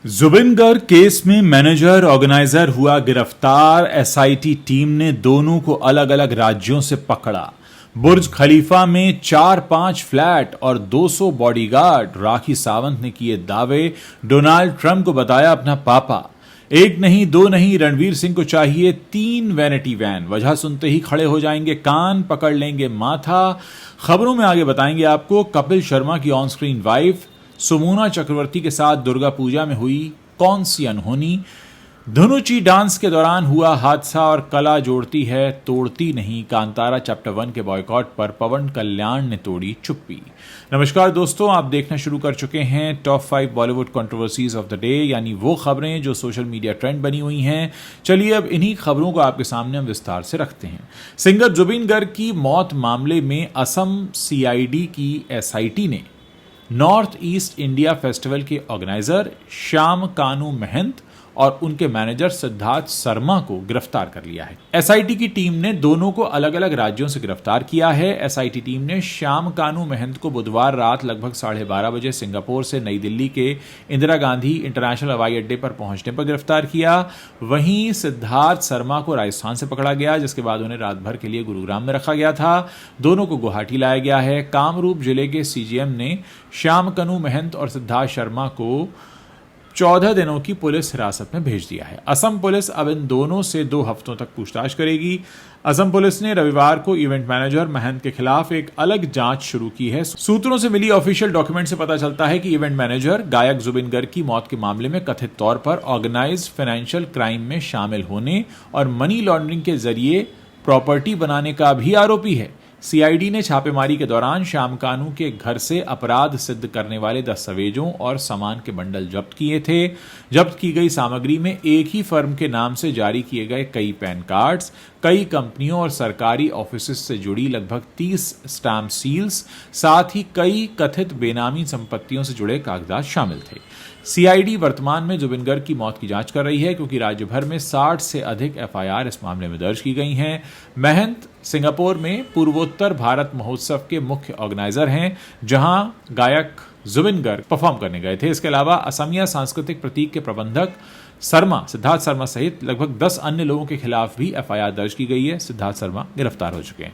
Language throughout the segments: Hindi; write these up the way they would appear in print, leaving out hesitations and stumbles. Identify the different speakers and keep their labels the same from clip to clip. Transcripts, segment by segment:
Speaker 1: जुबिन केस में मैनेजर ऑर्गेनाइजर हुआ गिरफ्तार। एसआईटी टीम ने दोनों को अलग अलग राज्यों से पकड़ा। बुर्ज खलीफा में 4-5 फ्लैट और 200 बॉडीगार्ड। राखी सावंत ने किए दावे। डोनाल्ड ट्रंप को बताया अपना पापा। एक नहीं दो नहीं, रणवीर सिंह को चाहिए 3 वैनिटी वैन। वजह सुनते ही खड़े हो जाएंगे कान, पकड़ लेंगे माथा। खबरों में आगे बताएंगे आपको कपिल शर्मा की ऑन स्क्रीन वाइफ सुमोना चक्रवर्ती के साथ दुर्गा पूजा में हुई कौन सी अनहोनी। धनुची डांस के दौरान हुआ हादसा और कला जोड़ती है तोड़ती नहीं। कांतारा चैप्टर 1 के बॉयकॉट पर पवन कल्याण ने तोड़ी चुप्पी। नमस्कार दोस्तों, आप देखना शुरू कर चुके हैं top 5 Bollywood controversies of the day, यानी वो खबरें जो सोशल मीडिया ट्रेंड बनी हुई हैं। चलिए अब इन्हीं खबरों को आपके सामने हम विस्तार से रखते हैं। सिंगर जुबिन गर्ग की मौत मामले में असम सीआईडी की एसआईटी ने नॉर्थ ईस्ट इंडिया फेस्टिवल के ऑर्गेनाइजर श्याम कानू महंत और उनके मैनेजर सिद्धार्थ शर्मा को गिरफ्तार कर लिया है। एसआईटी की टीम ने दोनों को अलग अलग राज्यों से गिरफ्तार किया है। एसआईटी टीम ने श्याम कानू महंत को बुधवार रात लगभग 12:30 बजे सिंगापुर से नई दिल्ली के इंदिरा गांधी इंटरनेशनल हवाई अड्डे पर पहुंचने पर गिरफ्तार किया। वहीं सिद्धार्थ शर्मा को राजस्थान से पकड़ा गया, जिसके बाद उन्हें रात भर के लिए गुरुग्राम में रखा गया था। दोनों को गुवाहाटी लाया गया है। कामरूप जिले के सीजीएम ने श्याम कानू महंत और सिद्धार्थ शर्मा को 14 दिनों की पुलिस हिरासत में भेज दिया है। असम पुलिस अब इन दोनों से 2 हफ्तों तक पूछताछ करेगी। असम पुलिस ने रविवार को इवेंट मैनेजर महंत के खिलाफ एक अलग जांच शुरू की है। सूत्रों से मिली ऑफिशियल डॉक्यूमेंट से पता चलता है कि इवेंट मैनेजर गायक जुबिन गर्ग की मौत के मामले में कथित तौर पर ऑर्गेनाइज्ड फाइनेंशियल क्राइम में शामिल होने और मनी लॉन्ड्रिंग के जरिए प्रॉपर्टी बनाने का भी आरोपी है। सीआईडी ने छापेमारी के दौरान श्याम कानू के घर से अपराध सिद्ध करने वाले दस्तावेजों और सामान के बंडल जब्त किए थे। जब्त की गई सामग्री में एक ही फर्म के नाम से जारी किए गए कई पैन कार्ड्स, कई कंपनियों और सरकारी ऑफिस से जुड़ी लगभग 30 स्टैम्प सील्स, साथ ही कई कथित बेनामी संपत्तियों से जुड़े कागजात शामिल थे। सीआईडी वर्तमान में जुबिन गर्ग की मौत की जांच कर रही है, क्योंकि राज्य भर में 60 से अधिक एफआईआर इस मामले में दर्ज की गई हैं। महंत सिंगापुर में पूर्वोत्तर भारत महोत्सव के मुख्य ऑर्गेनाइजर हैं, जहां गायक जुबिन गर्ग परफॉर्म करने गए थे। इसके अलावा असमिया सांस्कृतिक प्रतीक के प्रबंधक सिद्धार्थ शर्मा सहित लगभग 10 अन्य लोगों के खिलाफ भी एफआईआर दर्ज की गई है। सिद्धार्थ शर्मा गिरफ्तार हो चुके हैं।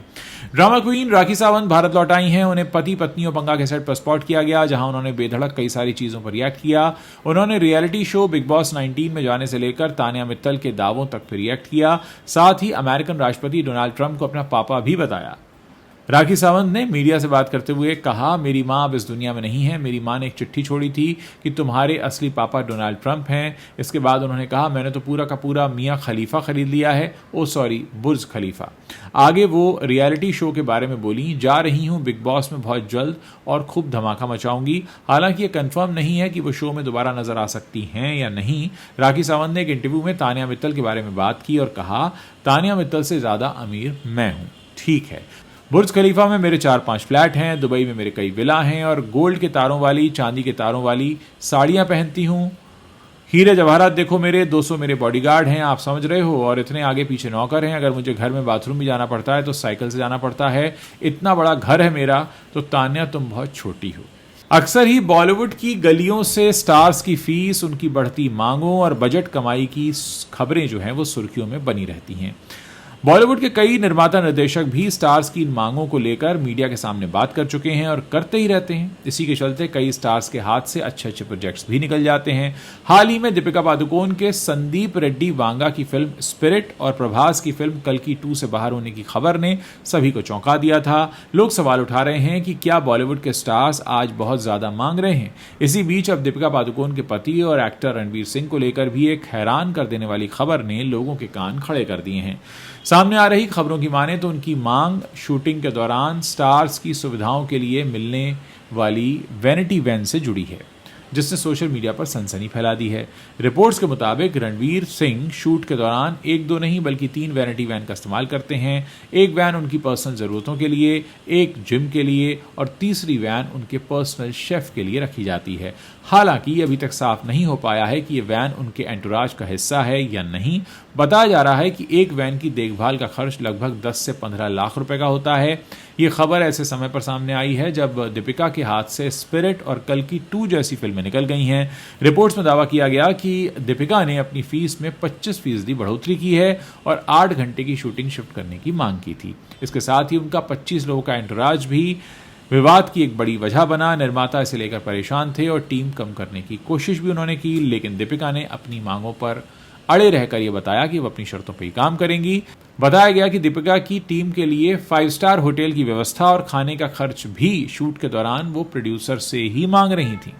Speaker 1: ड्रामा क्वीन राखी सावंत भारत लौट आई हैं। उन्हें पति पत्नियों पंगा के सेट पर स्पॉट किया गया, जहां उन्होंने बेधड़क कई सारी चीजों पर रिएक्ट किया। उन्होंने रियलिटी शो बिग बॉस 19 में जाने से लेकर तानिया मित्तल के दावों तक पर रिएक्ट किया। साथ ही अमेरिकन राष्ट्रपति डोनाल्ड ट्रंप को अपना पापा भी बताया। राखी सावंत ने मीडिया से बात करते हुए कहा, मेरी माँ अब इस दुनिया में नहीं है। मेरी माँ ने एक चिट्ठी छोड़ी थी कि तुम्हारे असली पापा डोनाल्ड ट्रंप हैं। इसके बाद उन्होंने कहा, मैंने तो पूरा का पूरा मियाँ खलीफा खरीद लिया है। बुर्ज खलीफा। आगे वो रियलिटी शो के बारे में बोली, जा रही हूँ बिग बॉस में बहुत जल्द और खूब धमाका मचाऊंगी। हालांकि ये कंफर्म नहीं है कि वो शो में दोबारा नजर आ सकती हैं या नहीं। राखी सावंत ने एक इंटरव्यू में तानिया मित्तल के बारे में बात की और कहा, तानिया मित्तल से ज्यादा अमीर मैं हूँ। ठीक है, बुर्ज खलीफा में मेरे 4-5 फ्लैट हैं, दुबई में मेरे कई विला हैं और गोल्ड के तारों वाली, चांदी के तारों वाली साड़ियां पहनती हूँ। हीरे जवाहरात देखो, मेरे 200 मेरे बॉडीगार्ड हैं, आप समझ रहे हो, और इतने आगे पीछे नौकर हैं। अगर मुझे घर में बाथरूम भी जाना पड़ता है तो साइकिल से जाना पड़ता है। इतना बड़ा घर है मेरा। तो तान्या तुम बहुत छोटी हो। अक्सर ही बॉलीवुड की गलियों से स्टार्स की फीस, उनकी बढ़ती मांगों और बजट कमाई की खबरें जो हैं वो सुर्खियों में बनी रहती हैं। बॉलीवुड के कई निर्माता निर्देशक भी स्टार्स की इन मांगों को लेकर मीडिया के सामने बात कर चुके हैं और करते ही रहते हैं। इसी के चलते कई स्टार्स के हाथ से अच्छे अच्छे प्रोजेक्ट्स भी निकल जाते हैं। हाल ही में दीपिका पादुकोण के संदीप रेड्डी वांगा की फिल्म स्पिरिट और प्रभास की फिल्म कल्कि 2 से बाहर होने की खबर ने सभी को चौंका दिया था। लोग सवाल उठा रहे हैं कि क्या बॉलीवुड के स्टार्स आज बहुत ज्यादा मांग रहे हैं। इसी बीच अब दीपिका पादुकोण के पति और एक्टर रणवीर सिंह को लेकर भी एक हैरान कर देने वाली खबर ने लोगों के कान खड़े कर दिए हैं। सामने आ रही खबरों की माने तो उनकी मांग शूटिंग के दौरान स्टार्स की सुविधाओं के लिए मिलने वाली वैनिटी वैन से जुड़ी है, जिसने सोशल मीडिया पर सनसनी फैला दी है। रिपोर्ट्स के मुताबिक रणवीर सिंह शूट के दौरान 1-2 नहीं बल्कि 3 वैनिटी वैन का इस्तेमाल करते हैं। एक वैन उनकी पर्सनल ज़रूरतों के लिए, एक जिम के लिए और तीसरी वैन उनके पर्सनल शेफ के लिए रखी जाती है। हालांकि अभी तक साफ नहीं हो पाया है कि ये वैन उनके एंटोराज का हिस्सा है या नहीं। बताया जा रहा है कि एक वैन की देखभाल का खर्च लगभग 10 से 15 लाख रुपए का होता है। ये खबर ऐसे समय पर सामने आई है जब दीपिका के हाथ से स्पिरिट और कल्कि 2 जैसी फिल्में निकल गई हैं। रिपोर्ट्स में दावा किया गया कि दीपिका ने अपनी फीस में 25% बढ़ोतरी की है और 8 घंटे की शूटिंग शिफ्ट करने की मांग की थी। इसके साथ ही उनका 25 लोगों का एंटोराज भी विवाद की एक बड़ी वजह बना। निर्माता इसे लेकर परेशान थे और टीम कम करने की कोशिश भी उन्होंने की, लेकिन दीपिका ने अपनी मांगों पर अड़े रहकर यह बताया कि वो अपनी शर्तों पर ही काम करेंगी। बताया गया कि दीपिका की टीम के लिए 5 स्टार होटल की व्यवस्था और खाने का खर्च भी शूट के दौरान वो प्रोड्यूसर से ही मांग रही थी।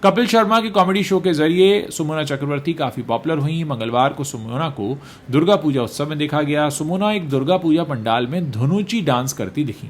Speaker 1: कपिल शर्मा के कॉमेडी शो के जरिए सुमोना चक्रवर्ती काफी पॉपुलर हुई। मंगलवार को सुमोना को दुर्गा पूजा उत्सव में देखा गया। सुमोना एक दुर्गा पूजा पंडाल में धुनुची डांस करती दिखी।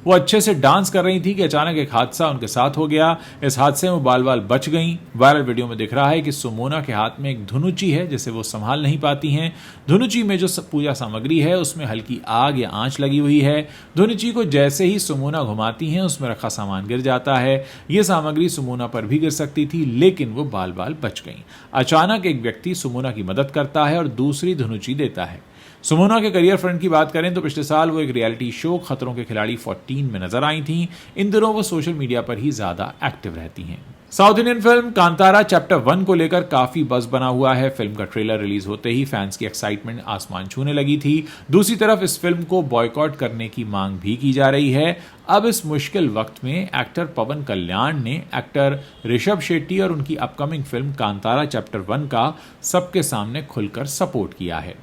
Speaker 1: वो अच्छे से डांस कर रही थी कि अचानक एक हादसा उनके साथ हो गया। इस हादसे में बाल बाल बच गईं। वायरल वीडियो में दिख रहा है कि सुमोना के हाथ में एक धुनुची है जिसे वो संभाल नहीं पाती हैं। धुनुची में जो पूजा सामग्री है उसमें हल्की आग या आंच लगी हुई है। धुनुची को जैसे ही सुमोना घुमाती हैं उसमें रखा सामान गिर जाता है। ये सामग्री सुमोना पर भी गिर सकती थी, लेकिन वो बाल बाल बच गईं। अचानक एक व्यक्ति सुमोना की मदद करता है और दूसरी धुनुची देता है। सुमोना के करियर फ्रंट की बात करें तो पिछले साल वो एक रियलिटी शो खतरों के खिलाड़ी 14 में नजर आई थीं। इन दिनों वो सोशल मीडिया पर ही ज्यादा एक्टिव रहती हैं। South Indian film Kantara chapter 1 को लेकर काफी बज़ बना हुआ है। फिल्म का ट्रेलर रिलीज होते ही फैंस की एक्साइटमेंट आसमान छूने लगी थी। दूसरी तरफ इस फिल्म को बॉयकॉट करने की मांग भी की जा रही है। अब इस मुश्किल वक्त में एक्टर पवन कल्याण ने एक्टर ऋषभ शेट्टी और उनकी अपकमिंग फिल्म कांतारा चैप्टर 1 का सबके सामने खुलकर सपोर्ट किया है।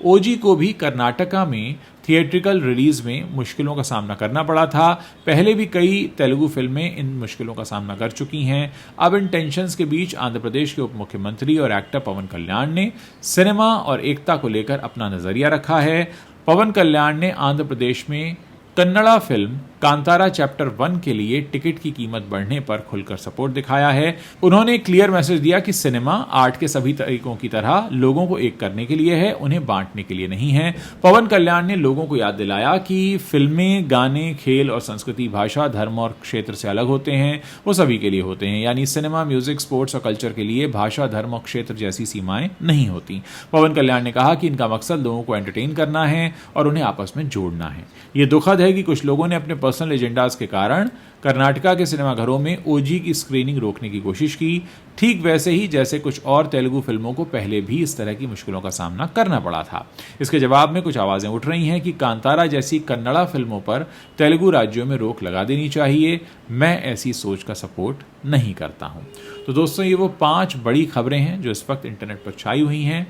Speaker 1: ओजी को भी कर्नाटका में थिएट्रिकल रिलीज में मुश्किलों का सामना करना पड़ा था। पहले भी कई तेलुगु फिल्में इन मुश्किलों का सामना कर चुकी हैं। अब इन टेंशन्स के बीच आंध्र प्रदेश के उप मुख्यमंत्री और एक्टर पवन कल्याण ने सिनेमा और एकता को लेकर अपना नजरिया रखा है। पवन कल्याण ने आंध्र प्रदेश में कन्नड़ा फिल्म कांतारा चैप्टर 1 के लिए टिकट की कीमत बढ़ने पर खुलकर सपोर्ट दिखाया है। उन्होंने क्लियर मैसेज दिया कि सिनेमा आर्ट के सभी तरीकों की तरह लोगों को एक करने के लिए है, उन्हें बांटने के लिए नहीं है। पवन कल्याण ने लोगों को याद दिलाया कि फिल्में, गाने, खेल और संस्कृति, भाषा, धर्म और क्षेत्र से अलग होते हैं, वो सभी के लिए होते हैं। यानी सिनेमा, म्यूजिक, स्पोर्ट्स और कल्चर के लिए भाषा, धर्म और क्षेत्र जैसी सीमाएं नहीं होती। पवन कल्याण ने कहा कि इनका मकसद लोगों को एंटरटेन करना है और उन्हें आपस में जोड़ना है। ये दुखद है कि कुछ लोगों ने अपने पर्सनल एजेंडाज के कारण कर्नाटका के सिनेमाघरों में ओजी की स्क्रीनिंग रोकने की कोशिश की, ठीक वैसे ही जैसे कुछ और तेलुगु फिल्मों को पहले भी इस तरह की मुश्किलों का सामना करना पड़ा था। इसके जवाब में कुछ आवाजें उठ रही हैं कि कांतारा जैसी कन्नड़ा फिल्मों पर तेलुगु राज्यों में रोक लगा देनी चाहिए। मैं ऐसी सोच का सपोर्ट नहीं करता हूं। तो दोस्तों, ये वो 5 बड़ी खबरें हैं जो इस वक्त इंटरनेट पर छाई हुई हैं।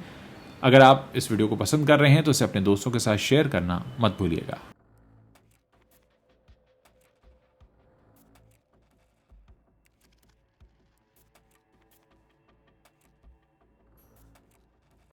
Speaker 1: अगर आप इस वीडियो को पसंद कर रहे हैं तो इसे अपने दोस्तों के साथ शेयर करना मत भूलिएगा।